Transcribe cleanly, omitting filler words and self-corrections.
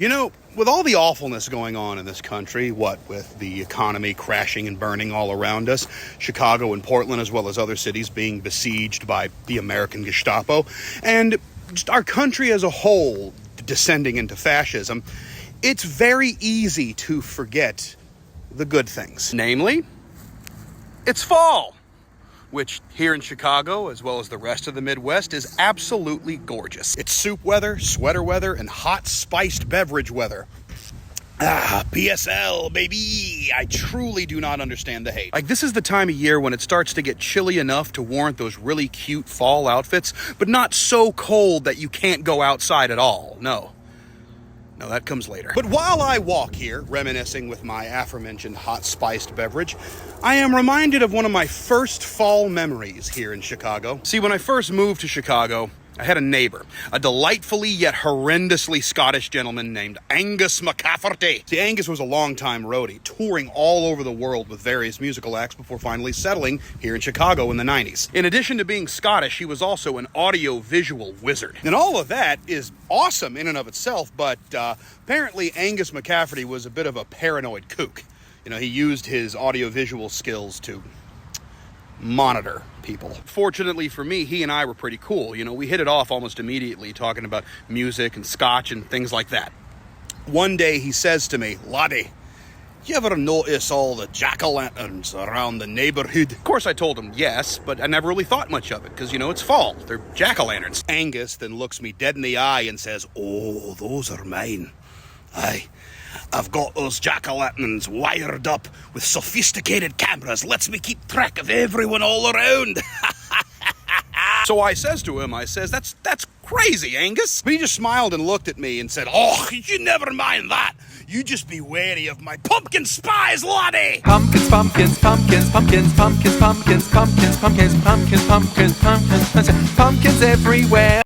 You know, with all the awfulness going on in this country, what with the economy crashing and burning all around us, Chicago and Portland, as well as other cities being besieged by the American Gestapo, and just our country as a whole descending into fascism, it's very easy to forget the good things. Namely, it's fall, which here in Chicago, as well as the rest of the Midwest, is absolutely gorgeous. It's soup weather, sweater weather, and hot spiced beverage weather. PSL, baby! I truly do not understand the hate. Like, this is the time of year when it starts to get chilly enough to warrant those really cute fall outfits, but not so cold that you can't go outside at all. No, that comes later. But while I walk here, reminiscing with my aforementioned hot spiced beverage, I am reminded of one of my first fall memories here in Chicago. See, when I first moved to Chicago, I had a neighbor, a delightfully yet horrendously Scottish gentleman named Angus McCafferty. See, Angus was a longtime roadie, touring all over the world with various musical acts before finally settling here in Chicago in the 90s. In addition to being Scottish, he was also an audio-visual wizard. And all of that is awesome in and of itself, but apparently Angus McCafferty was a bit of a paranoid kook. You know, he used his audio-visual skills to monitor people. Fortunately for me, he and I were pretty cool. You know, we hit it off almost immediately, talking about music and scotch and things like that. One day he says to me, "Laddie, you ever notice all the jack-o'-lanterns around the neighborhood?" Of course I told him yes, but I never really thought much of it, because, you know, it's fall. They're jack-o'-lanterns. Angus then looks me dead in the eye and says, "Oh, those are mine. Aye. I've got those jack-o'-lanterns wired up with sophisticated cameras. Lets me keep track of everyone all around." So I says to him, that's crazy, Angus. But he just smiled and looked at me and said, "Oh, you never mind that. You just be wary of my pumpkin spies, laddie." Pumpkins, pumpkins, pumpkins, pumpkins, pumpkins, pumpkins, pumpkins, pumpkins, pumpkins, pumpkins, pumpkins, pumpkins everywhere.